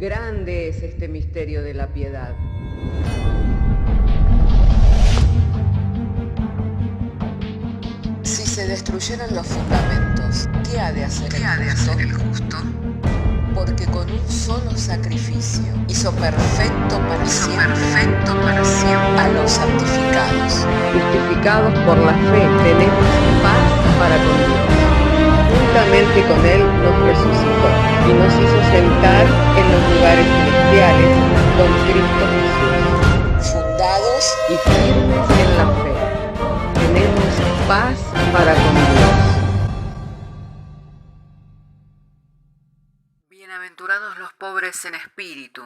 Grande es este misterio de la piedad. Si se destruyeran los fundamentos, ¿qué ha de hacer el justo? Porque con un solo sacrificio hizo perfecto para siempre a los santificados. Justificados por la fe, tenemos paz para con Dios. Juntamente con Él nos resucitó y nos hizo sentar en los lugares celestiales con Cristo Jesús. Fundados Y firmes en la fe, tenemos paz para con Dios. Bienaventurados los pobres en espíritu,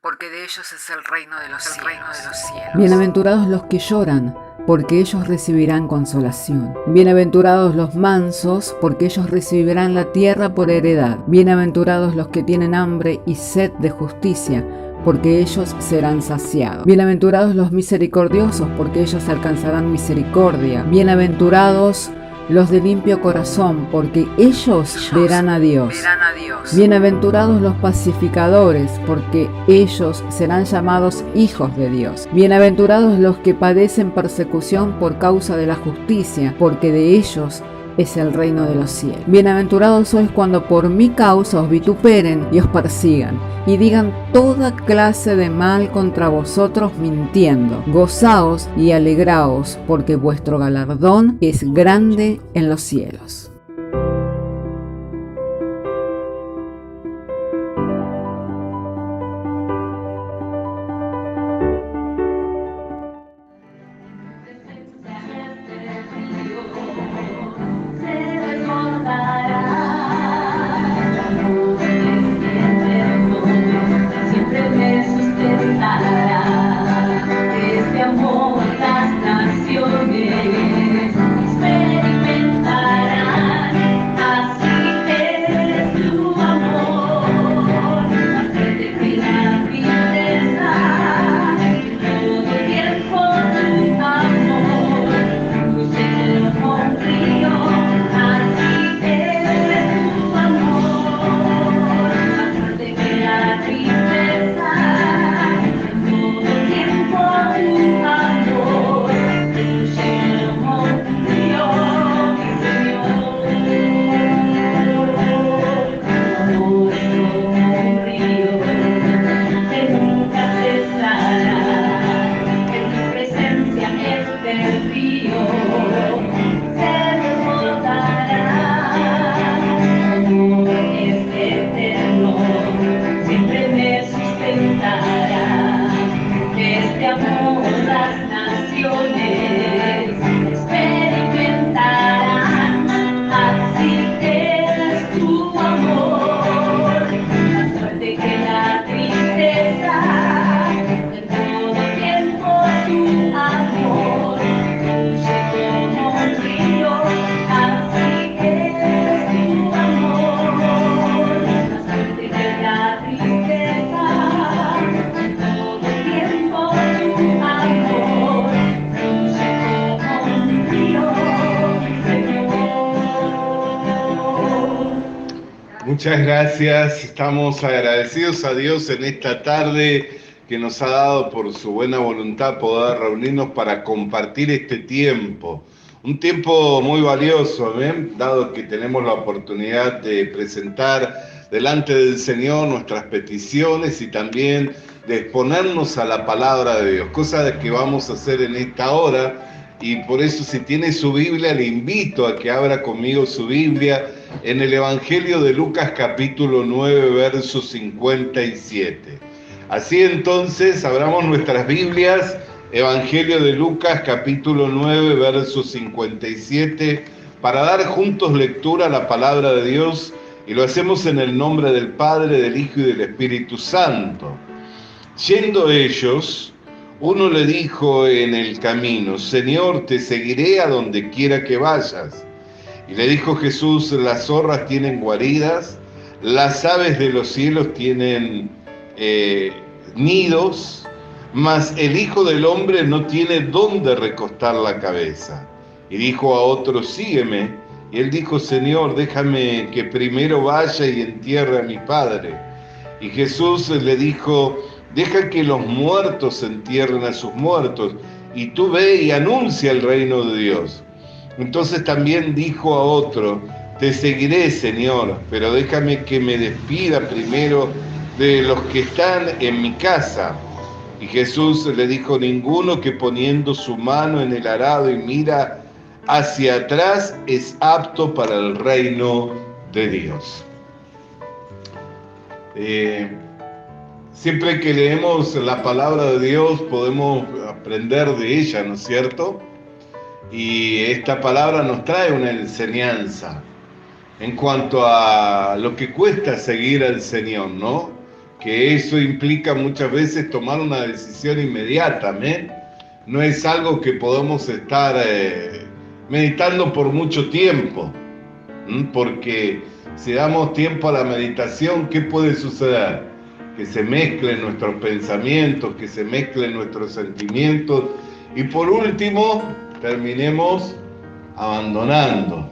porque de ellos es el reino de los cielos. Bienaventurados los que lloran, porque ellos recibirán consolación. Bienaventurados los mansos, porque ellos recibirán la tierra por heredad. Bienaventurados los que tienen hambre y sed de justicia, porque ellos serán saciados. Bienaventurados los misericordiosos, porque ellos alcanzarán misericordia. Bienaventurados los de limpio corazón, porque ellos verán a Dios. Bienaventurados los pacificadores, porque ellos serán llamados hijos de Dios. Bienaventurados los que padecen persecución por causa de la justicia, porque de ellos es el reino de los cielos. Bienaventurados sois cuando por mi causa os vituperen y os persigan, y digan toda clase de mal contra vosotros mintiendo. Gozaos y alegraos, porque vuestro galardón es grande en los cielos. Muchas gracias, estamos agradecidos a Dios en esta tarde que nos ha dado por su buena voluntad poder reunirnos para compartir este tiempo. Un tiempo muy valioso, dado que tenemos la oportunidad de presentar delante del Señor nuestras peticiones y también de exponernos a la palabra de Dios, cosa que vamos a hacer en esta hora. Y por eso, si tiene su Biblia, le invito a que abra conmigo su Biblia en el Evangelio de Lucas capítulo 9, verso 57. Así entonces, abramos nuestras Biblias, Evangelio de Lucas capítulo 9, verso 57, para dar juntos lectura a la palabra de Dios, y lo hacemos en el nombre del Padre, del Hijo y del Espíritu Santo. Yendo ellos, uno le dijo en el camino: Señor, te seguiré a donde quiera que vayas. Y le dijo Jesús: las zorras tienen guaridas, las aves de los cielos tienen nidos, mas el Hijo del Hombre no tiene dónde recostar la cabeza. Y dijo a otro: sígueme. Y él dijo: Señor, déjame que primero vaya y entierre a mi padre. Y Jesús le dijo, deja que los muertos entierren a sus muertos, y tú ve y anuncia el reino de Dios. Entonces también dijo a otro, te seguiré, Señor, pero déjame que me despida primero de los que están en mi casa. Y Jesús le dijo, ninguno que poniendo su mano en el arado y mira hacia atrás es apto para el reino de Dios. Siempre que leemos la palabra de Dios podemos aprender de ella, ¿no es cierto? Y esta palabra nos trae una enseñanza en cuanto a lo que cuesta seguir al Señor, ¿no? Que eso implica muchas veces tomar una decisión inmediata, ¿amén? No es algo que podamos estar meditando por mucho tiempo, porque si damos tiempo a la meditación, ¿qué puede suceder? Que se mezclen nuestros pensamientos, que se mezclen nuestros sentimientos y por último terminemos abandonando.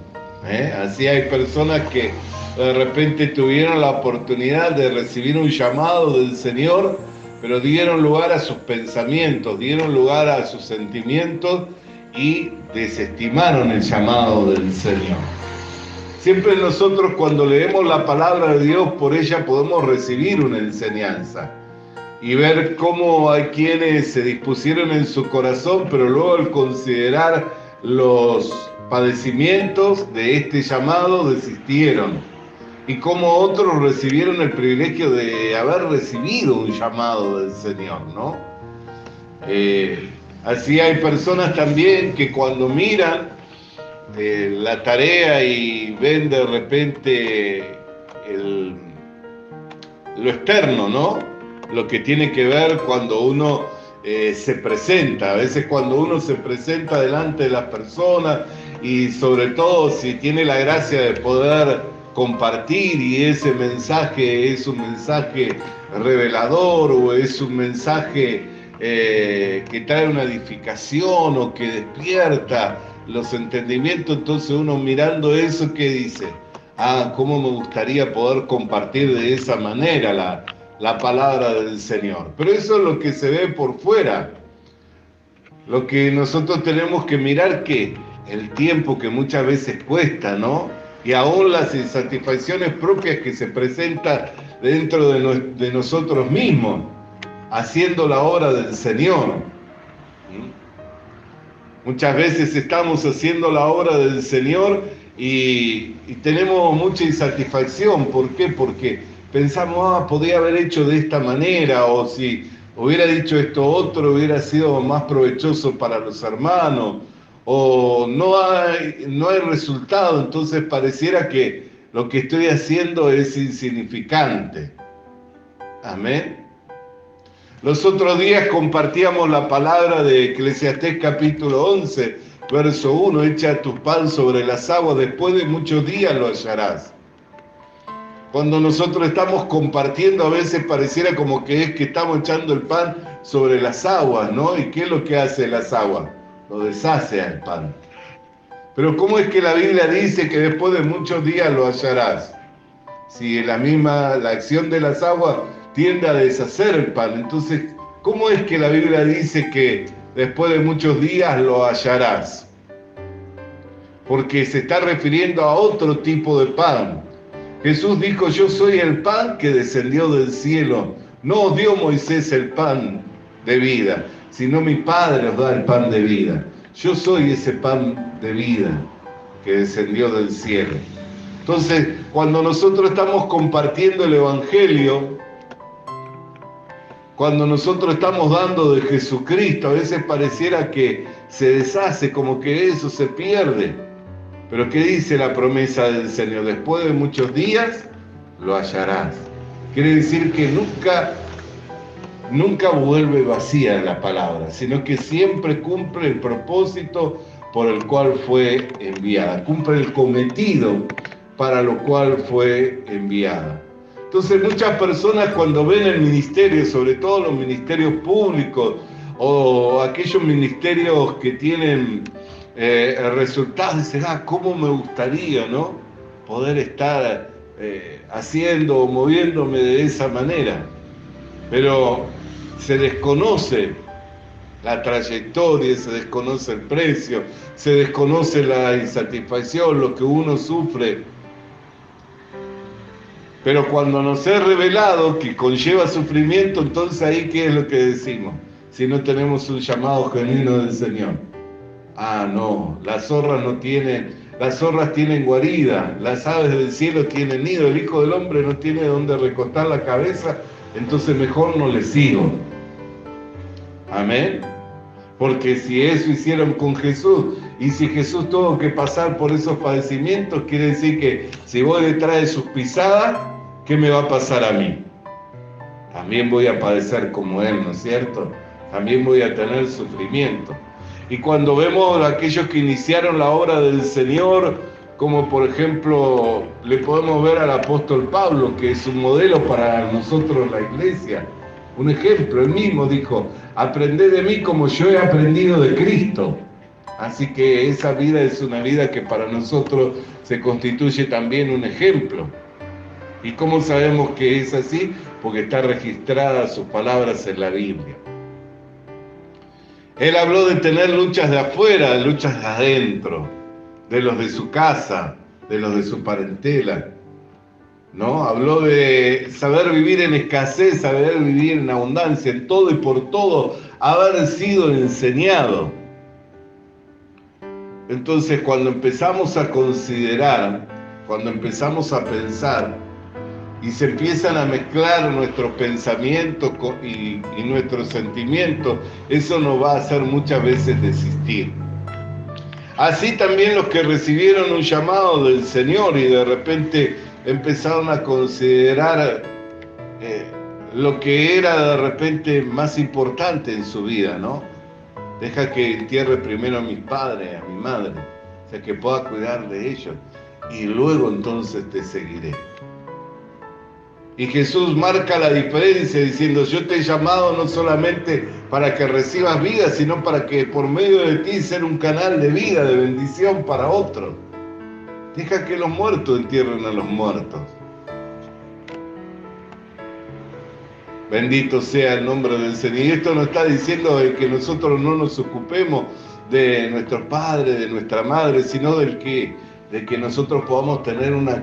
Así hay personas que de repente tuvieron la oportunidad de recibir un llamado del Señor, pero dieron lugar a sus pensamientos, dieron lugar a sus sentimientos y desestimaron el llamado del Señor. Siempre nosotros cuando leemos la palabra de Dios, por ella podemos recibir una enseñanza y ver cómo hay quienes se dispusieron en su corazón, pero luego al considerar los padecimientos de este llamado desistieron. Y cómo otros recibieron el privilegio de haber recibido un llamado del Señor, ¿no? Así hay personas también que cuando miran la tarea y ven de repente lo externo, ¿no? Lo que tiene que ver cuando uno se presenta. A veces cuando uno se presenta delante de las personas y sobre todo si tiene la gracia de poder compartir y ese mensaje es un mensaje revelador o es un mensaje que trae una edificación o que despierta los entendimientos, entonces uno mirando eso, ¿qué dice? Cómo me gustaría poder compartir de esa manera la palabra del Señor. Pero eso es lo que se ve por fuera. Lo que nosotros tenemos que mirar, que el tiempo que muchas veces cuesta, ¿no? Y aún las insatisfacciones propias que se presentan dentro de nosotros mismos, haciendo la obra del Señor. Muchas veces estamos haciendo la obra del Señor y tenemos mucha insatisfacción. ¿Por qué? Porque pensamos, podía haber hecho de esta manera, o si hubiera dicho esto otro, hubiera sido más provechoso para los hermanos, o no hay resultado, entonces pareciera que lo que estoy haciendo es insignificante. Amén. Los otros días compartíamos la palabra de Eclesiastés capítulo 11, verso 1, echa tu pan sobre las aguas, después de muchos días lo hallarás. Cuando nosotros estamos compartiendo, a veces pareciera como que es que estamos echando el pan sobre las aguas, ¿no? ¿Y qué es lo que hace las aguas? Lo deshace al pan. Pero ¿cómo es que la Biblia dice que después de muchos días lo hallarás? Si la acción de las aguas tiende a deshacer el pan, entonces, ¿cómo es que la Biblia dice que después de muchos días lo hallarás? Porque se está refiriendo a otro tipo de pan. Jesús dijo, yo soy el pan que descendió del cielo. No os dio Moisés el pan de vida, sino mi Padre os da el pan de vida. Yo soy ese pan de vida que descendió del cielo. Entonces, cuando nosotros estamos compartiendo el Evangelio, cuando nosotros estamos dando de Jesucristo, a veces pareciera que se deshace, como que eso se pierde. Pero ¿qué dice la promesa del Señor? Después de muchos días lo hallarás. Quiere decir que nunca vuelve vacía la palabra, sino que siempre cumple el propósito por el cual fue enviada, cumple el cometido para lo cual fue enviada. Entonces muchas personas cuando ven el ministerio, sobre todo los ministerios públicos o aquellos ministerios que tienen resultados, dicen, ¿cómo me gustaría, ¿no? Poder estar haciendo o moviéndome de esa manera. Pero se desconoce la trayectoria, se desconoce el precio, se desconoce la insatisfacción, lo que uno sufre. Pero cuando nos es revelado que conlleva sufrimiento, entonces ahí ¿qué es lo que decimos? Si no tenemos un llamado genuino del Señor. Ah, no, las zorras tienen guarida, las aves del cielo tienen nido, el Hijo del Hombre no tiene dónde recostar la cabeza, entonces mejor no le sigo. Amén. Porque si eso hicieron con Jesús, y si Jesús tuvo que pasar por esos padecimientos, quiere decir que si voy detrás de sus pisadas, ¿qué me va a pasar a mí? También voy a padecer como Él, ¿no es cierto? También voy a tener sufrimiento. Y cuando vemos a aquellos que iniciaron la obra del Señor, como por ejemplo le podemos ver al apóstol Pablo, que es un modelo para nosotros la iglesia, un ejemplo, él mismo dijo, aprended de mí como yo he aprendido de Cristo. Así que esa vida es una vida que para nosotros se constituye también un ejemplo. ¿Y cómo sabemos que es así? Porque está registrada sus palabras en la Biblia. Él habló de tener luchas de afuera, luchas de adentro, de los de su casa, de los de su parentela, ¿no? Habló de saber vivir en escasez, saber vivir en abundancia, en todo y por todo, haber sido enseñado. Entonces, cuando empezamos a considerar, cuando empezamos a pensar, y se empiezan a mezclar nuestros pensamientos y nuestros sentimientos, eso nos va a hacer muchas veces desistir. Así también los que recibieron un llamado del Señor y de repente empezaron a considerar lo que era de repente más importante en su vida, ¿no? Deja que entierre primero a mis padres, a mi madre, o sea, que pueda cuidar de ellos, y luego entonces te seguiré. Y Jesús marca la diferencia diciendo, yo te he llamado no solamente para que recibas vida, sino para que por medio de ti ser un canal de vida, de bendición para otros. Deja que los muertos entierren a los muertos. Bendito sea el nombre del Señor. Y esto nos está diciendo de que nosotros no nos ocupemos de nuestros padres, de nuestra madre, sino de que nosotros podamos tener una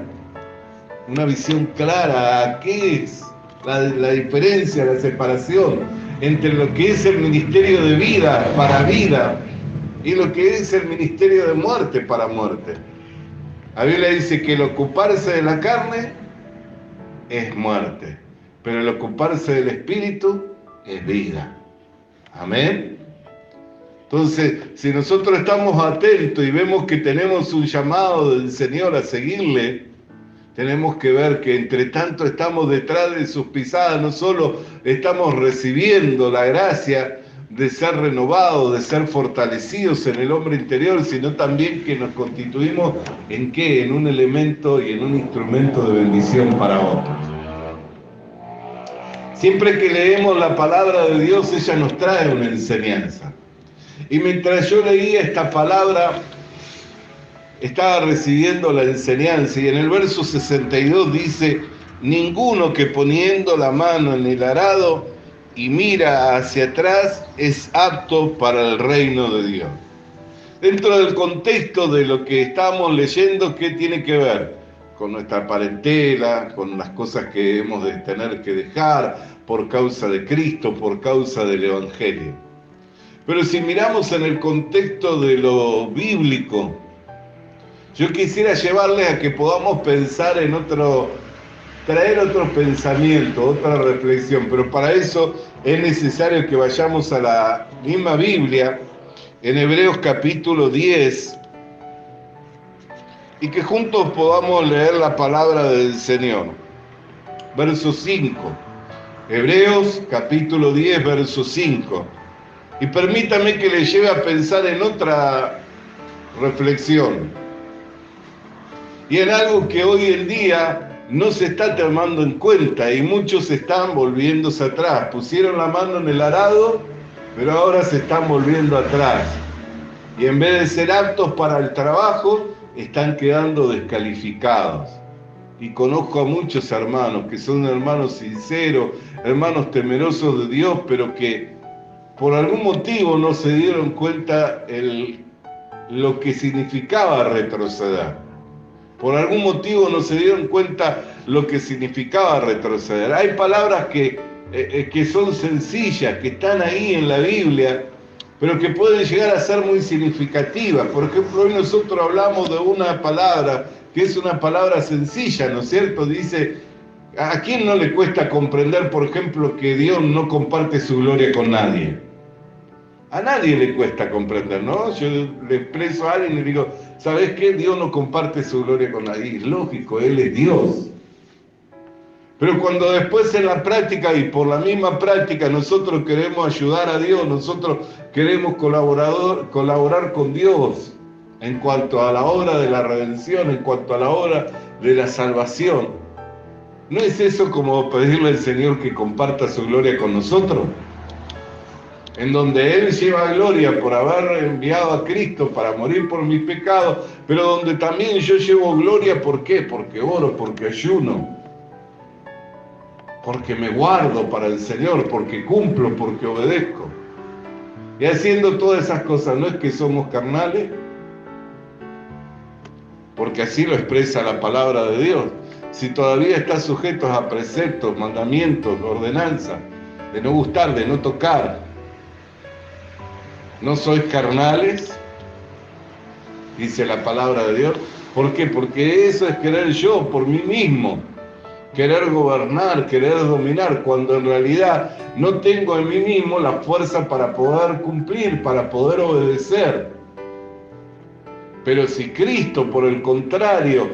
visión clara a qué es la diferencia, la separación entre lo que es el ministerio de vida para vida y lo que es el ministerio de muerte para muerte. La Biblia dice que el ocuparse de la carne es muerte, pero el ocuparse del Espíritu es vida. Amén. Entonces, si nosotros estamos atentos y vemos que tenemos un llamado del Señor a seguirle, tenemos que ver que entre tanto estamos detrás de sus pisadas, no solo estamos recibiendo la gracia de ser renovados, de ser fortalecidos en el hombre interior, sino también que nos constituimos en ¿qué? En un elemento y en un instrumento de bendición para otros. Siempre que leemos la palabra de Dios, ella nos trae una enseñanza. Y mientras yo leía esta palabra, estaba recibiendo la enseñanza, y en el verso 62 dice, ninguno que poniendo la mano en el arado y mira hacia atrás es apto para el reino de Dios. Dentro del contexto de lo que estamos leyendo, ¿qué tiene que ver? Con nuestra parentela, con las cosas que hemos de tener que dejar por causa de Cristo, por causa del Evangelio. Pero si miramos en el contexto de lo bíblico, yo quisiera llevarles a que podamos pensar en traer otro pensamiento, otra reflexión, pero para eso es necesario que vayamos a la misma Biblia, en Hebreos capítulo 10, y que juntos podamos leer la palabra del Señor. Verso 5, Hebreos capítulo 10, verso 5. Y permítame que les lleve a pensar en otra reflexión, y en algo que hoy en día no se está tomando en cuenta, y muchos están volviéndose atrás. Pusieron la mano en el arado, pero ahora se están volviendo atrás. Y en vez de ser aptos para el trabajo, están quedando descalificados. y conozco a muchos hermanos que son hermanos sinceros, hermanos temerosos de Dios, pero que por algún motivo no se dieron cuenta lo que significaba retroceder. Por algún motivo no se dieron cuenta lo que significaba retroceder. Hay palabras que son sencillas, que están ahí en la Biblia, pero que pueden llegar a ser muy significativas. Por ejemplo, hoy nosotros hablamos de una palabra que es una palabra sencilla, ¿no es cierto? Dice, ¿a quién no le cuesta comprender, por ejemplo, que Dios no comparte su gloria con nadie? A nadie le cuesta comprender, ¿no? Yo le expreso a alguien y le digo, ¿sabes qué? Dios no comparte su gloria con nadie. Es lógico, Él es Dios. Pero cuando después en la práctica y por la misma práctica nosotros queremos ayudar a Dios, nosotros queremos colaborar con Dios en cuanto a la obra de la redención, en cuanto a la obra de la salvación, ¿no es eso como pedirle al Señor que comparta su gloria con nosotros? En donde Él lleva gloria por haber enviado a Cristo para morir por mis pecados, pero donde también yo llevo gloria, ¿por qué? Porque oro, porque ayuno, porque me guardo para el Señor, porque cumplo, porque obedezco. Y haciendo todas esas cosas, ¿no es que somos carnales? Porque así lo expresa la palabra de Dios. Si todavía estás sujetos a preceptos, mandamientos, ordenanzas, de no gustar, de no tocar, ¿no sois carnales? Dice la palabra de Dios. ¿Por qué? Porque eso es querer yo por mí mismo, querer gobernar, querer dominar, cuando en realidad no tengo en mí mismo la fuerza para poder cumplir, para poder obedecer. Pero si Cristo, por el contrario,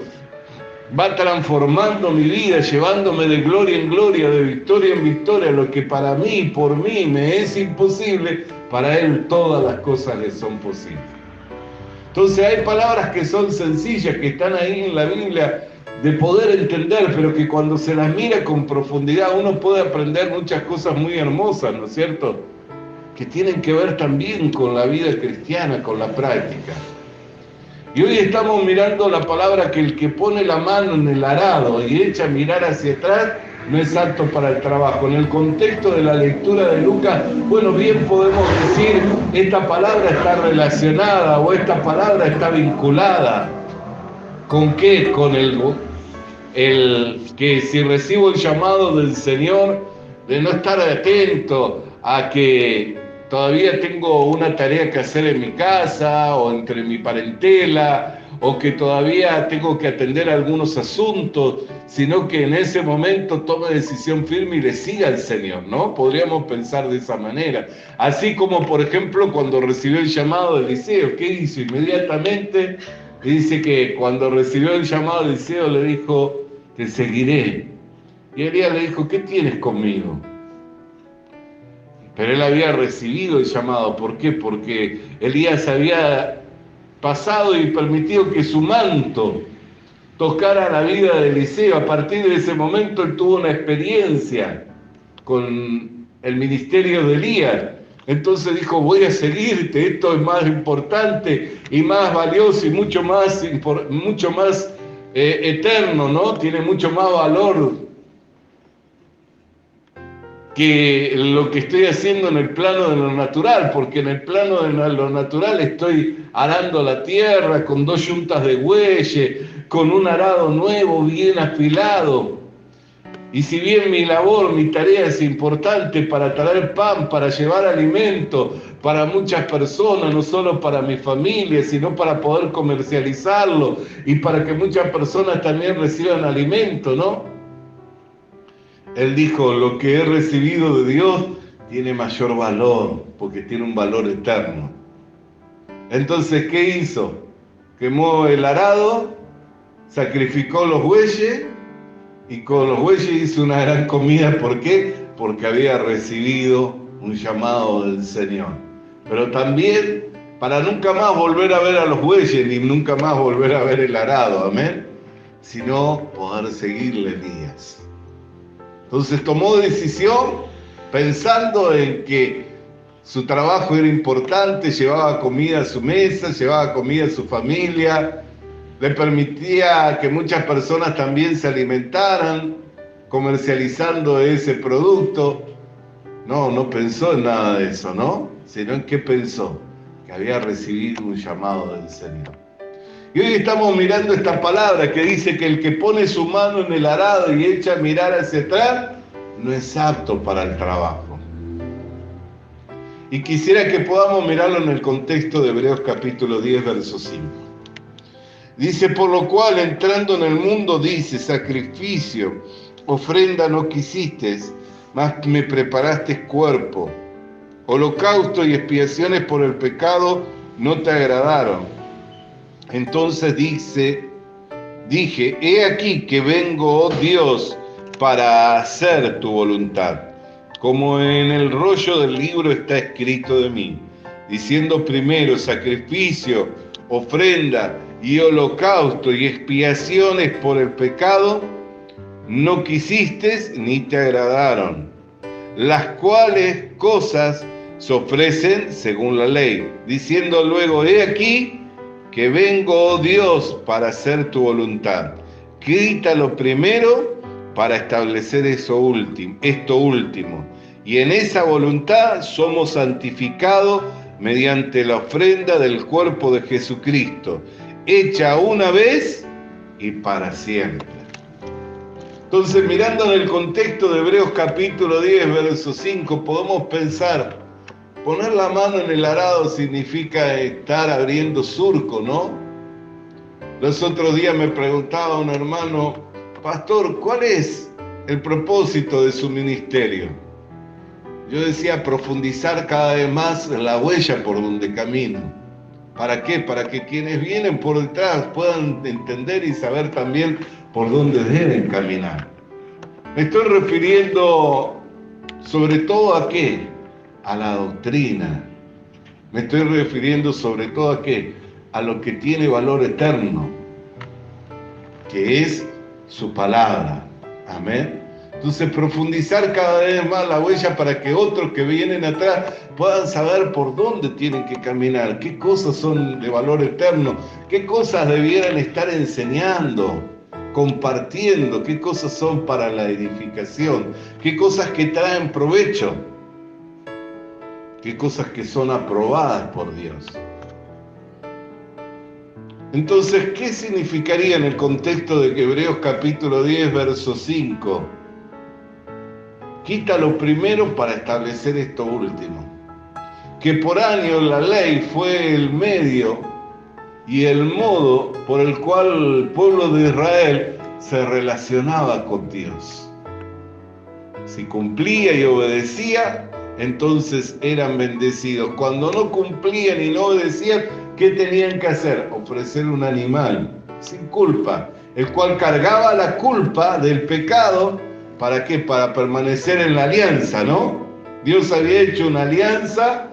va transformando mi vida, llevándome de gloria en gloria, de victoria en victoria, lo que para mí, por mí, me es imposible, para Él todas las cosas le son posibles. Entonces hay palabras que son sencillas, que están ahí en la Biblia, de poder entender, pero que cuando se las mira con profundidad uno puede aprender muchas cosas muy hermosas, ¿no es cierto? Que tienen que ver también con la vida cristiana, con la práctica. Y hoy estamos mirando la palabra que el que pone la mano en el arado y echa a mirar hacia atrás no es apto para el trabajo. En el contexto de la lectura de Lucas, bueno, bien podemos decir, esta palabra está relacionada o esta palabra está vinculada. ¿Con qué? Con el que si recibo el llamado del Señor, de no estar atento a que todavía tengo una tarea que hacer en mi casa o entre mi parentela, o que todavía tengo que atender algunos asuntos, sino que en ese momento tome decisión firme y le siga al Señor, ¿no? Podríamos pensar de esa manera. Así como, por ejemplo, cuando recibió el llamado de Eliseo, ¿qué hizo? Inmediatamente dice que cuando recibió el llamado de Eliseo le dijo, te seguiré. Y Elías le dijo, ¿qué tienes conmigo? Pero él había recibido el llamado. ¿Por qué? Porque Elías había pasado y permitido que su manto tocara la vida de Eliseo. A partir de ese momento él tuvo una experiencia con el ministerio de Elías. Entonces dijo, voy a seguirte, esto es más importante y más valioso y mucho más eterno, ¿no? Tiene mucho más valor que lo que estoy haciendo en el plano de lo natural, porque en el plano de lo natural estoy arando la tierra con 2 yuntas de bueyes, con un arado nuevo, bien afilado. Y si bien mi labor, mi tarea es importante para traer pan, para llevar alimento para muchas personas, no solo para mi familia, sino para poder comercializarlo y para que muchas personas también reciban alimento, ¿no? Él dijo, lo que he recibido de Dios tiene mayor valor, porque tiene un valor eterno. Entonces, ¿qué hizo? Quemó el arado, sacrificó los bueyes, y con los bueyes hizo una gran comida. ¿Por qué? Porque había recibido un llamado del Señor. Pero también para nunca más volver a ver a los bueyes, ni nunca más volver a ver el arado, amén, sino poder seguirle Elías. Entonces tomó decisión pensando en que su trabajo era importante, llevaba comida a su mesa, llevaba comida a su familia, le permitía que muchas personas también se alimentaran comercializando ese producto. No pensó en nada de eso, ¿no? Sino en qué pensó, que había recibido un llamado del Señor. Y hoy estamos mirando esta palabra que dice que el que pone su mano en el arado y echa a mirar hacia atrás, no es apto para el trabajo. Y quisiera que podamos mirarlo en el contexto de Hebreos capítulo 10, verso 5. Dice, por lo cual entrando en el mundo, dice, sacrificio, ofrenda no quisiste, mas me preparaste cuerpo. Holocausto y expiaciones por el pecado no te agradaron. Entonces dije, he aquí que vengo, oh Dios, para hacer tu voluntad, como en el rollo del libro está escrito de mí, diciendo primero sacrificio, ofrenda y holocausto y expiaciones por el pecado, no quisiste ni te agradaron, las cuales cosas se ofrecen según la ley, diciendo luego, he aquí que vengo, oh Dios, para hacer tu voluntad. Quítalo primero para establecer esto último. Y en esa voluntad somos santificados mediante la ofrenda del cuerpo de Jesucristo, hecha una vez y para siempre. Entonces, mirando en el contexto de Hebreos capítulo 10, verso 5, podemos pensar, poner la mano en el arado significa estar abriendo surco, ¿no? Los otros días me preguntaba un hermano, pastor, ¿cuál es el propósito de su ministerio? Yo decía, profundizar cada vez más en la huella por donde camino. ¿Para qué? Para que quienes vienen por detrás puedan entender y saber también por dónde deben caminar. Me estoy refiriendo sobre todo a qué, a la doctrina. Me estoy refiriendo sobre todo a qué, a lo que tiene valor eterno, que es su palabra. Amén. Entonces profundizar cada vez más la huella para que otros que vienen atrás puedan saber por dónde tienen que caminar, qué cosas son de valor eterno, qué cosas debieran estar enseñando, compartiendo, qué cosas son para la edificación, qué cosas que traen provecho, qué cosas que son aprobadas por Dios. Entonces, ¿qué significaría en el contexto de Hebreos capítulo 10, verso 5? Quítalo primero para establecer esto último. Que por años la ley fue el medio y el modo por el cual el pueblo de Israel se relacionaba con Dios. Si cumplía y obedecía, entonces eran bendecidos. Cuando no cumplían y no obedecían, ¿qué tenían que hacer? Ofrecer un animal sin culpa, el cual cargaba la culpa del pecado. ¿Para qué? Para permanecer en la alianza, ¿no? Dios había hecho una alianza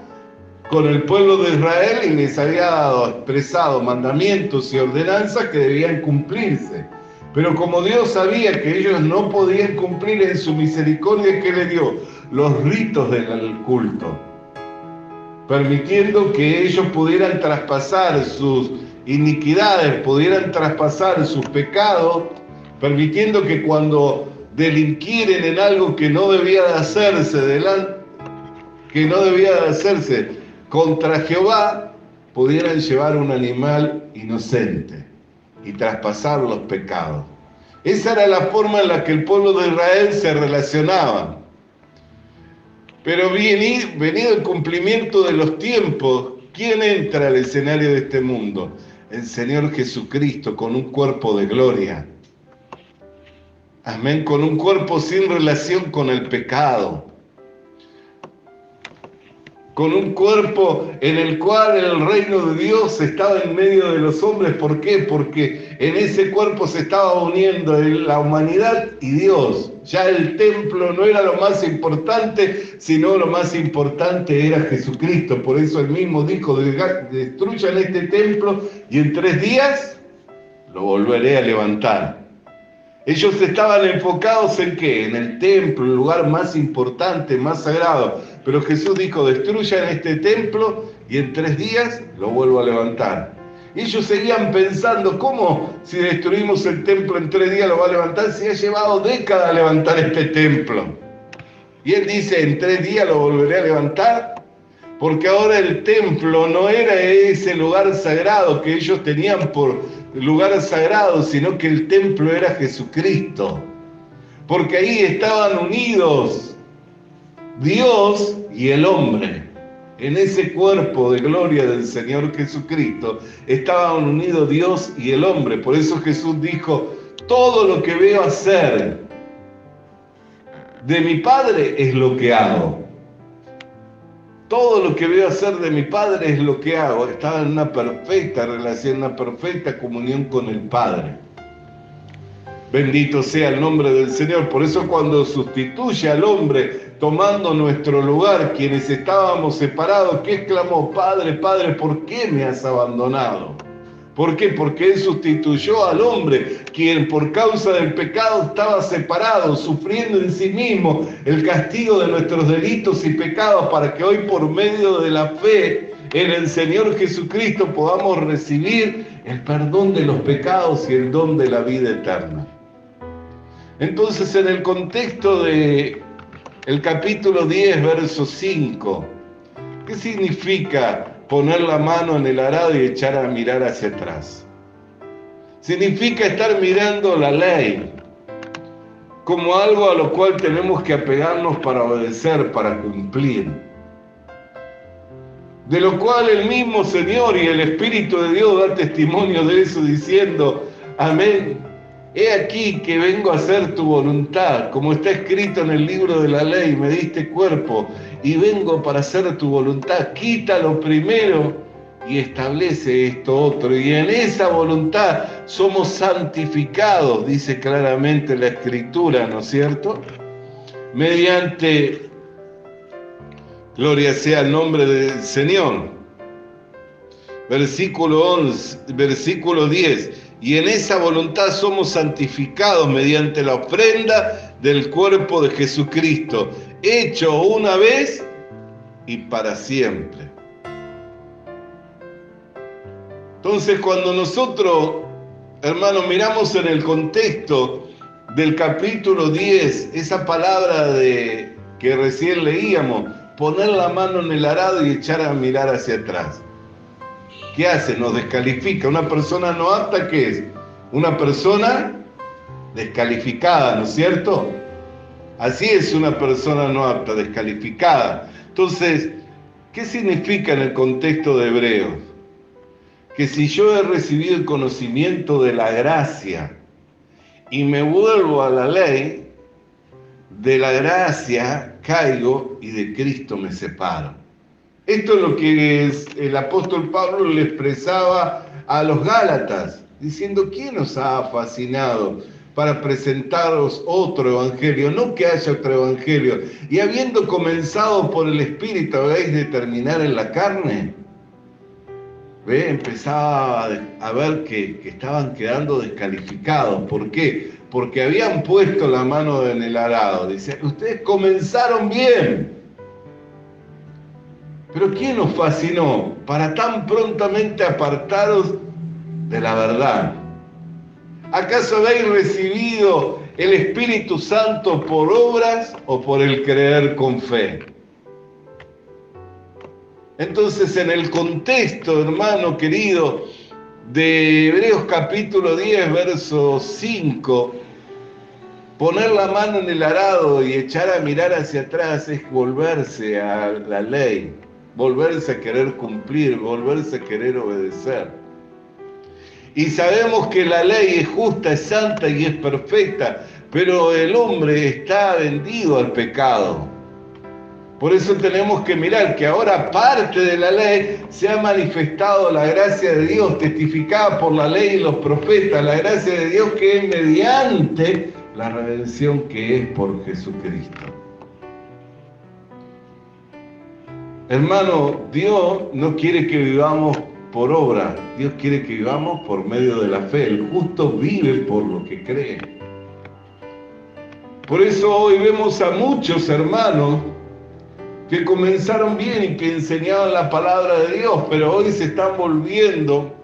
con el pueblo de Israel y les había dado, expresado mandamientos y ordenanzas que debían cumplirse. Pero como Dios sabía que ellos no podían cumplir en su misericordia, ¿qué le dio? Los ritos del culto, permitiendo que ellos pudieran traspasar sus iniquidades, pudieran traspasar sus pecados, permitiendo que cuando delinquieren en algo que no debía de hacerse contra Jehová, pudieran llevar un animal inocente y traspasar los pecados. Esa era la forma en la que el pueblo de Israel se relacionaba. Pero venido el cumplimiento de los tiempos, ¿quién entra al escenario de este mundo? El Señor Jesucristo, con un cuerpo de gloria. Amén, con un cuerpo sin relación con el pecado. Con un cuerpo en el cual el reino de Dios estaba en medio de los hombres. ¿Por qué? Porque en ese cuerpo se estaba uniendo la humanidad y Dios. Ya el templo no era lo más importante, sino lo más importante era Jesucristo. Por eso él mismo dijo, destruyan este templo y en 3 días lo volveré a levantar. Ellos estaban enfocados en ¿qué? En el templo, el lugar más importante, más sagrado. Pero Jesús dijo, destruyan este templo y en 3 días lo vuelvo a levantar. Ellos seguían pensando, ¿cómo si destruimos el templo en 3 días lo va a levantar? Si ha llevado décadas levantar este templo. Y él dice, en 3 días lo volveré a levantar. Porque ahora el templo no era ese lugar sagrado que ellos tenían por lugar sagrado, sino que el templo era Jesucristo. Porque ahí estaban unidos Dios y el hombre. En ese cuerpo de gloria del Señor Jesucristo estaban unidos Dios y el hombre. Por eso Jesús dijo, todo lo que veo hacer de mi Padre es lo que hago. Todo lo que veo hacer de mi Padre es lo que hago. Estaba en una perfecta relación, una perfecta comunión con el Padre. Bendito sea el nombre del Señor. Por eso cuando sustituye al hombre tomando nuestro lugar, quienes estábamos separados, ¿qué exclamó? Padre, Padre, ¿por qué me has abandonado? ¿Por qué? Porque Él sustituyó al hombre, quien por causa del pecado estaba separado, sufriendo en sí mismo el castigo de nuestros delitos y pecados, para que hoy por medio de la fe en el Señor Jesucristo podamos recibir el perdón de los pecados y el don de la vida eterna. Entonces, en el contexto de el capítulo 10, verso 5, ¿qué significa poner la mano en el arado y echar a mirar hacia atrás? Significa estar mirando la ley como algo a lo cual tenemos que apegarnos para obedecer, para cumplir. De lo cual el mismo Señor y el Espíritu de Dios da testimonio de eso, diciendo, amén, he aquí que vengo a hacer tu voluntad, como está escrito en el libro de la ley, me diste cuerpo y vengo para hacer tu voluntad. Quita lo primero y establece esto otro. Y en esa voluntad somos santificados, dice claramente la Escritura, ¿no es cierto? Mediante, gloria sea el nombre del Señor. Versículo 10. Y en esa voluntad somos santificados mediante la ofrenda del cuerpo de Jesucristo, hecho una vez y para siempre. Entonces, cuando nosotros, hermanos, miramos en el contexto del capítulo 10, esa palabra que recién leíamos, poner la mano en el arado y echar a mirar hacia atrás. ¿Qué hace? Nos descalifica. Una persona no apta, ¿qué es? Una persona descalificada, ¿no es cierto? Así es una persona no apta, descalificada. Entonces, ¿qué significa en el contexto de Hebreos? Que si yo he recibido el conocimiento de la gracia y me vuelvo a la ley, de la gracia caigo y de Cristo me separo. Esto es lo que el apóstol Pablo le expresaba a los Gálatas, diciendo, ¿quién os ha fascinado para presentaros otro evangelio? No que haya otro evangelio. Y habiendo comenzado por el Espíritu, ¿habéis de terminar en la carne? ¿Ve? Empezaba a ver que estaban quedando descalificados. ¿Por qué? Porque habían puesto la mano en el arado. Dice, ustedes comenzaron bien. Pero ¿quién os fascinó para tan prontamente apartaros de la verdad? ¿Acaso habéis recibido el Espíritu Santo por obras o por el creer con fe? Entonces, en el contexto, hermano querido, de Hebreos capítulo 10, verso 5, poner la mano en el arado y echar a mirar hacia atrás es volverse a la ley. Volverse a querer cumplir, volverse a querer obedecer. Y sabemos que la ley es justa, es santa y es perfecta, pero el hombre está vendido al pecado. Por eso tenemos que mirar que ahora parte de la ley se ha manifestado la gracia de Dios, testificada por la ley y los profetas, la gracia de Dios que es mediante la redención que es por Jesucristo. Hermano, Dios no quiere que vivamos por obra, Dios quiere que vivamos por medio de la fe. El justo vive por lo que cree. Por eso hoy vemos a muchos hermanos que comenzaron bien y que enseñaban la palabra de Dios, pero hoy se están volviendo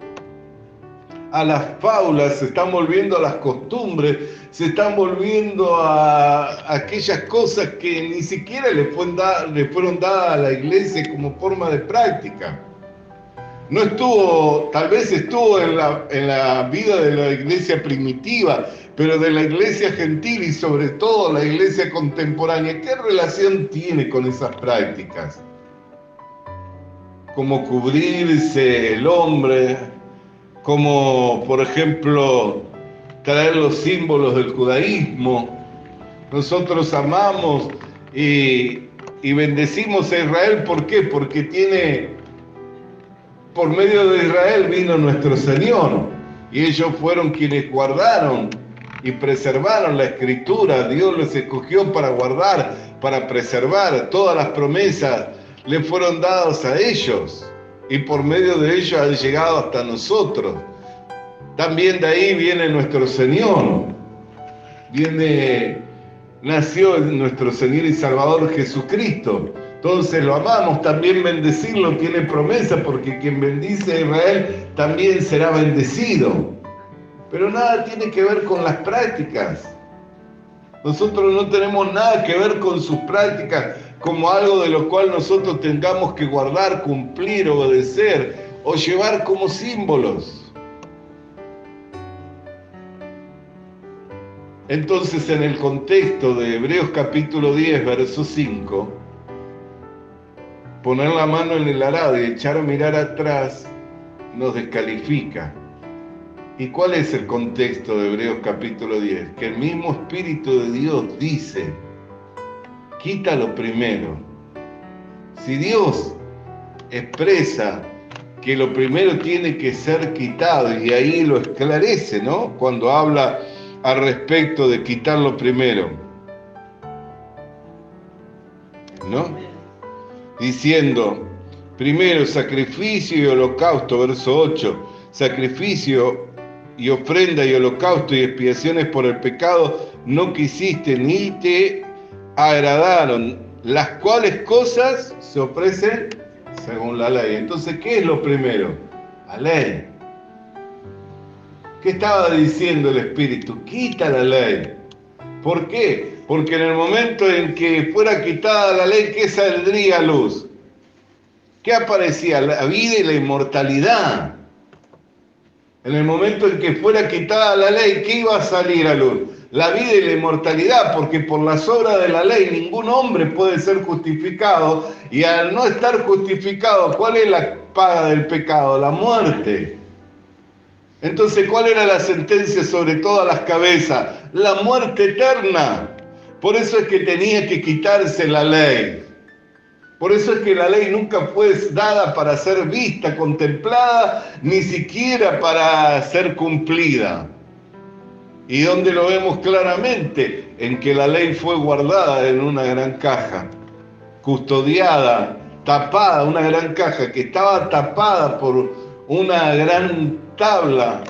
a las fábulas, se están volviendo a las costumbres, se están volviendo a aquellas cosas que ni siquiera le fueron dadas a la iglesia como forma de práctica. No estuvo, tal vez estuvo en la vida de la iglesia primitiva, pero de la iglesia gentil y sobre todo la iglesia contemporánea, ¿qué relación tiene con esas prácticas? Como cubrirse el hombre, como por ejemplo traer los símbolos del judaísmo. Nosotros amamos y bendecimos a Israel, ¿por qué? Porque por medio de Israel vino nuestro Señor, y ellos fueron quienes guardaron y preservaron la Escritura. Dios los escogió para guardar, para preservar. Todas las promesas le fueron dadas a ellos, y por medio de ellos han llegado hasta nosotros. También de ahí viene nuestro Señor. Nació nuestro Señor y Salvador Jesucristo. Entonces lo amamos, también bendecirlo tiene promesa, porque quien bendice a Israel también será bendecido. Pero nada tiene que ver con las prácticas. Nosotros no tenemos nada que ver con sus prácticas como algo de lo cual nosotros tengamos que guardar, cumplir, obedecer o llevar como símbolos. Entonces, en el contexto de Hebreos capítulo 10, verso 5, poner la mano en el arado y echar a mirar atrás nos descalifica. ¿Y cuál es el contexto de Hebreos capítulo 10? Que el mismo Espíritu de Dios dice, quita lo primero. Si Dios expresa que lo primero tiene que ser quitado, y ahí lo esclarece, ¿no? Cuando habla al respecto de quitar lo primero, ¿no? Diciendo, primero sacrificio y holocausto, verso 8, sacrificio y ofrenda y holocausto y expiaciones por el pecado no quisiste ni te agradaron, las cuales cosas se ofrecen según la ley. Entonces, ¿qué es lo primero? La ley. ¿Qué estaba diciendo el Espíritu? Quita la ley. ¿Por qué? Porque en el momento en que fuera quitada la ley, ¿qué saldría a luz? ¿Qué aparecía? La vida y la inmortalidad. En el momento en que fuera quitada la ley, ¿qué iba a salir a luz? La vida y la inmortalidad, porque por las obras de la ley ningún hombre puede ser justificado, y al no estar justificado, ¿cuál es la paga del pecado? La muerte. Entonces, ¿cuál era la sentencia sobre todas las cabezas? La muerte eterna. Por eso es que tenía que quitarse la ley. Por eso es que la ley nunca fue dada para ser vista, contemplada, ni siquiera para ser cumplida. ¿Y dónde lo vemos claramente? En que la ley fue guardada en una gran caja, custodiada, tapada, una gran caja que estaba tapada por una gran tabla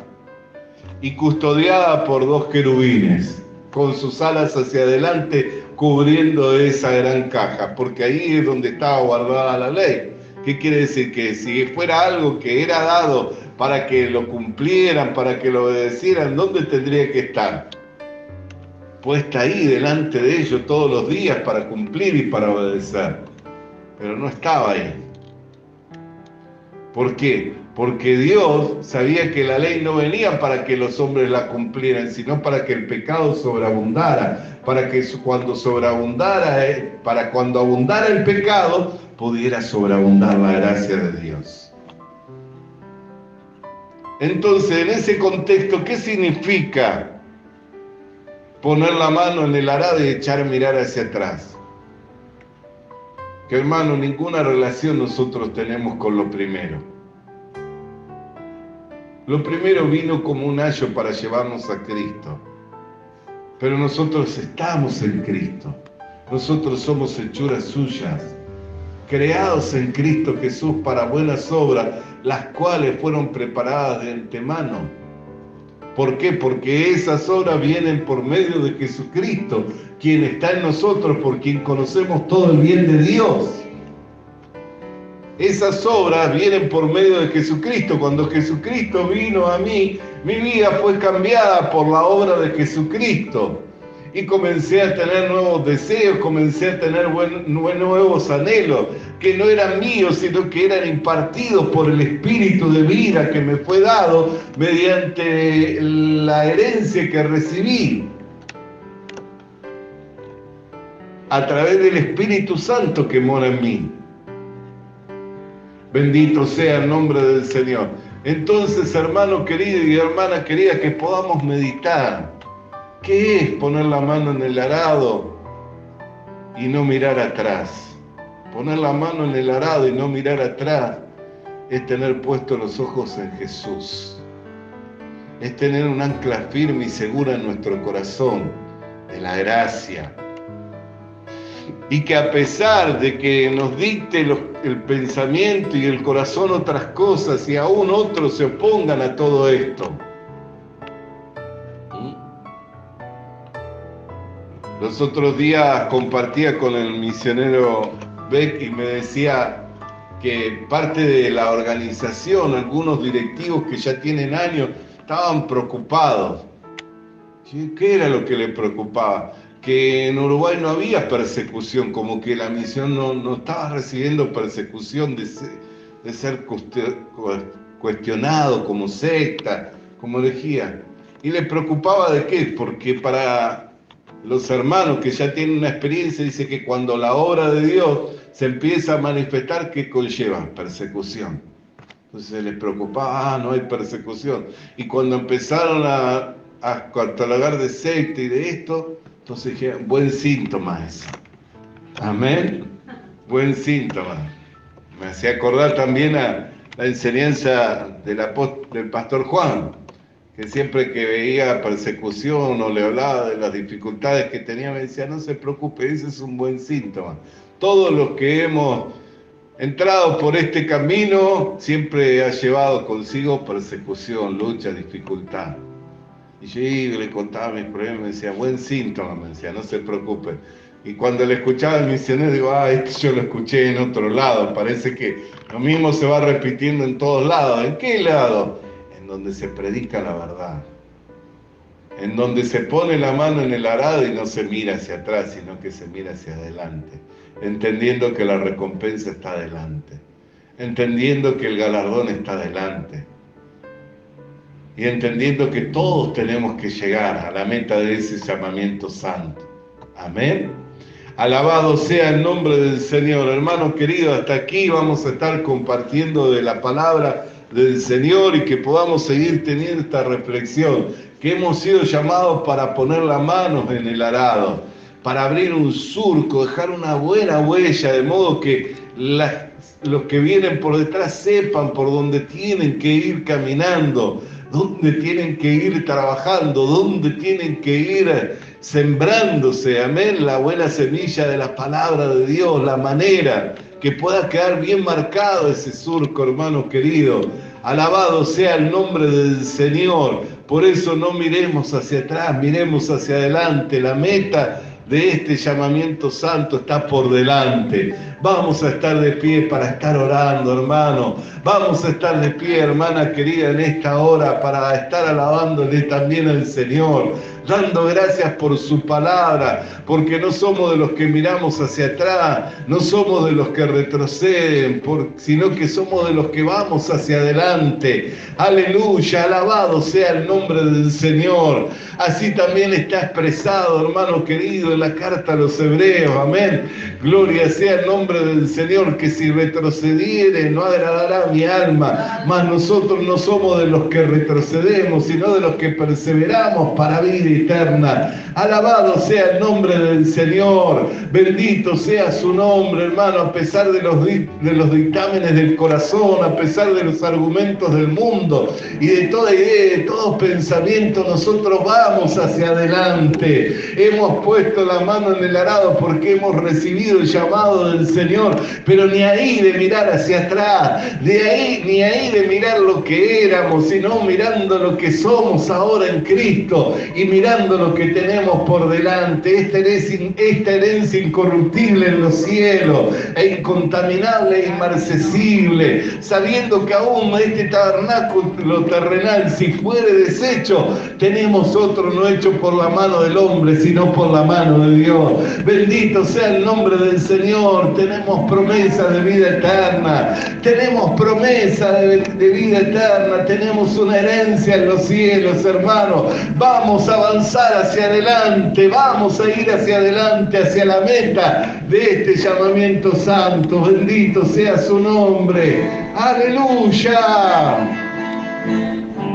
y custodiada por 2 querubines, con sus alas hacia adelante cubriendo esa gran caja, porque ahí es donde estaba guardada la ley. ¿Qué quiere decir? Que si fuera algo que era dado para que lo cumplieran, para que lo obedecieran, ¿dónde tendría que estar? Puesta ahí delante de ellos todos los días para cumplir y para obedecer. Pero no estaba ahí. ¿Por qué? Porque Dios sabía que la ley no venía para que los hombres la cumplieran, sino para que el pecado sobreabundara, para que cuando abundara el pecado, pudiera sobreabundar la gracia de Dios. Entonces, en ese contexto, ¿qué significa poner la mano en el arado y echar a mirar hacia atrás? Que, hermano, ninguna relación nosotros tenemos con lo primero. Lo primero vino como un ayo para llevarnos a Cristo. Pero nosotros estamos en Cristo. Nosotros somos hechuras suyas, creados en Cristo Jesús para buenas obras, las cuales fueron preparadas de antemano. ¿Por qué? Porque esas obras vienen por medio de Jesucristo, quien está en nosotros, por quien conocemos todo el bien de Dios. Esas obras vienen por medio de Jesucristo. Cuando Jesucristo vino a mí, mi vida fue cambiada por la obra de Jesucristo. Y comencé a tener nuevos deseos, comencé a tener nuevos anhelos, que no eran míos, sino que eran impartidos por el Espíritu de vida que me fue dado mediante la herencia que recibí a través del Espíritu Santo que mora en mí. Bendito sea el nombre del Señor. Entonces, hermano querido y hermana querida, que podamos meditar. ¿Qué es poner la mano en el arado y no mirar atrás? Poner la mano en el arado y no mirar atrás es tener puestos los ojos en Jesús. Es tener un ancla firme y segura en nuestro corazón de la gracia. Y que a pesar de que nos dicte el pensamiento y el corazón otras cosas y aún otros se opongan a todo esto. Los otros días compartía con el misionero Beck y me decía que parte de la organización, algunos directivos que ya tienen años, estaban preocupados. ¿Qué era lo que le preocupaba? Que en Uruguay no había persecución, como que la misión no estaba recibiendo persecución de ser cuestionado como secta, como herejía. Y le preocupaba de qué, porque para los hermanos que ya tienen una experiencia, dice que cuando la obra de Dios se empieza a manifestar, ¿qué conlleva? Persecución. Entonces les preocupaba, no hay persecución. Y cuando empezaron a catalogar de secta y de esto, entonces dije, buen síntoma eso. Amén. Buen síntoma. Me hacía acordar también a la enseñanza del pastor Juan, que siempre que veía persecución o le hablaba de las dificultades que tenía, me decía, no se preocupe, ese es un buen síntoma. Todos los que hemos entrado por este camino siempre ha llevado consigo persecución, lucha, dificultad. Y yo le contaba mis problemas, me decía, buen síntoma, me decía, no se preocupe. Y cuando le escuchaba al misionero, digo, esto yo lo escuché en otro lado, parece que lo mismo se va repitiendo en todos lados. ¿En qué lado? En donde se predica la verdad, en donde se pone la mano en el arado y no se mira hacia atrás, sino que se mira hacia adelante, entendiendo que la recompensa está adelante, entendiendo que el galardón está adelante, y entendiendo que todos tenemos que llegar a la meta de ese llamamiento santo. Amén. Alabado sea el nombre del Señor. Hermanos queridos, hasta aquí vamos a estar compartiendo de la palabra del Señor y que podamos seguir teniendo esta reflexión, que hemos sido llamados para poner las manos en el arado, para abrir un surco, dejar una buena huella, de modo que los que vienen por detrás sepan por dónde tienen que ir caminando, dónde tienen que ir trabajando, dónde tienen que ir sembrándose, amén, la buena semilla de la palabra de Dios, la manera que pueda quedar bien marcado ese surco, hermano querido. Alabado sea el nombre del Señor. Por eso no miremos hacia atrás, miremos hacia adelante. La meta de este llamamiento santo está por delante. Vamos a estar de pie para estar orando, hermano. Vamos a estar de pie, hermana querida, en esta hora para estar alabándole también al Señor, dando gracias por su palabra, porque no somos de los que miramos hacia atrás, no somos de los que retroceden, sino que somos de los que vamos hacia adelante. Aleluya, alabado sea el nombre del Señor. Así también está expresado, hermano querido, en la carta a los Hebreos. Amén. Gloria sea el nombre del Señor, que si retrocediere no agradará a mi alma, mas nosotros no somos de los que retrocedemos, sino de los que perseveramos para vida eterna. Alabado sea el nombre del Señor, bendito sea su nombre, hermano, a pesar de los dictámenes del corazón, a pesar de los argumentos del mundo y de toda idea, de todo pensamiento, nosotros vamos hacia adelante. Hemos puesto la mano en el arado porque hemos recibido el llamado del Señor, pero ni ahí de mirar hacia atrás, ni ahí de mirar lo que éramos, sino mirando lo que somos ahora en Cristo y mirando lo que tenemos por delante, esta herencia incorruptible en los cielos, e incontaminable e inmarcesible, sabiendo que aún este tabernáculo terrenal, si fuere deshecho, tenemos otro no hecho por la mano del hombre, sino por la mano de Dios. Bendito sea el nombre del Señor. Tenemos promesa de vida eterna, tenemos promesa de vida eterna, tenemos una herencia en los cielos, hermanos. Vamos a avanzar hacia adelante, vamos a ir hacia adelante, hacia la meta de este llamamiento santo. Bendito sea su nombre. ¡Aleluya!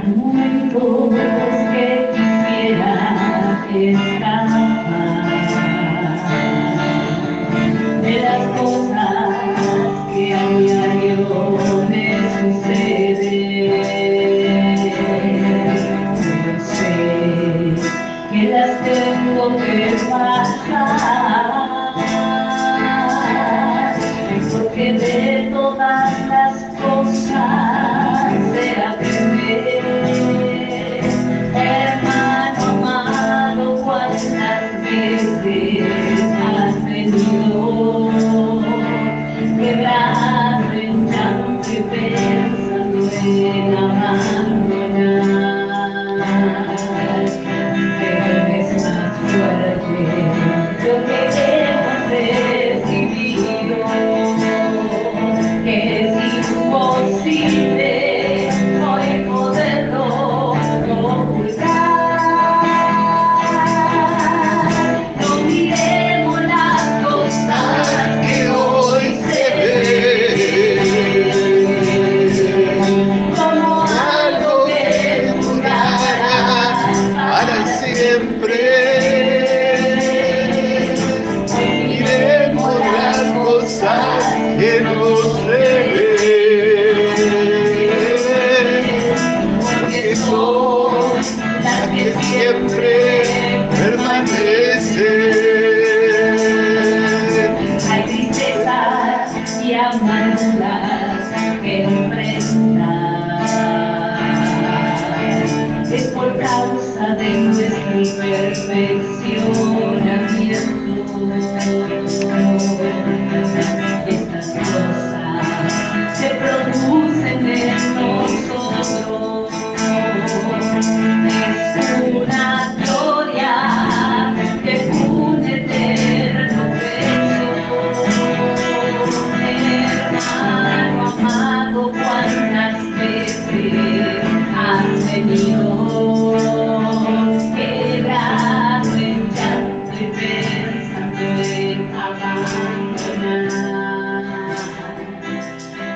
Muchos que quisiera escapar de las cosas que a diario me suceden. Yo sé que las tengo que pasar, porque de todas las cosas se aprende. Hermano amado, cuántas veces has venido quebrado en llanto y pensando en abandonar, pero es más fuerte lo que hemos recibido, que es imposible hoy poderlo ocultar. No miremos las cosas que hoy se ven como algo que durará Para siempre. Miremos las cosas que no se ven, porque son las que siempre permanecen. hay tristezas y amarguras que enfrentar. Es por causa de nuestro imperfeccionamiento. Estas cosas se producen en nosotros. Es una gloria que es un eterno peso. Hermano amado, cuántas veces has venido quebrado en llanto y pensando en abandonar,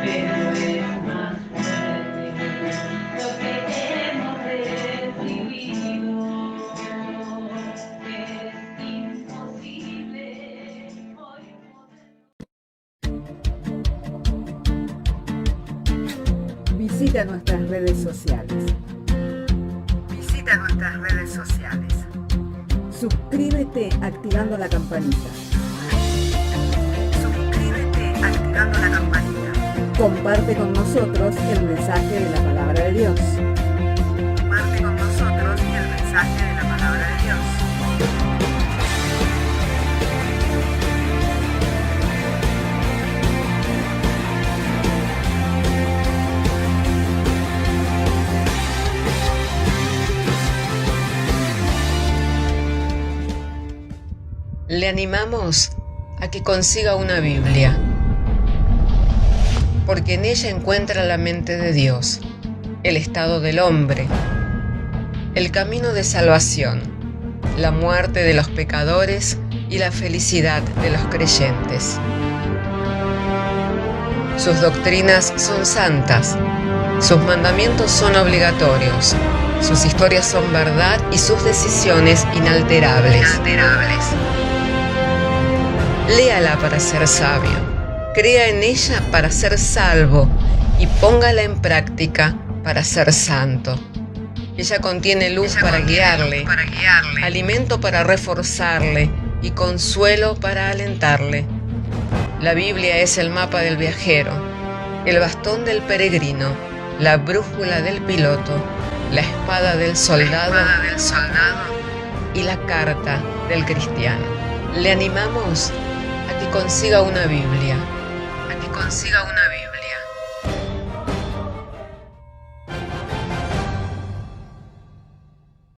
pero es más fuerte lo que hemos recibido, que es imposible hoy poder. Visita nuestras redes sociales. Visita nuestras redes sociales. Suscríbete activando la campanita. Suscríbete activando la campanita. Comparte con nosotros el mensaje de la palabra de Dios. Comparte con nosotros el mensaje de la palabra de Dios. Le animamos a que consiga una Biblia, porque en ella encuentra la mente de Dios, el estado del hombre, el camino de salvación, la muerte de los pecadores y la felicidad de los creyentes. Sus doctrinas son santas, sus mandamientos son obligatorios, sus historias son verdad y sus decisiones inalterables. Léala para ser sabio, crea en ella para ser salvo y póngala en práctica para ser santo. Ella contiene luz para guiarle, alimento para reforzarle y consuelo para alentarle. La Biblia es el mapa del viajero, el bastón del peregrino, la brújula del piloto, la espada del soldado la carta del cristiano. Le animamos a que consiga una Biblia,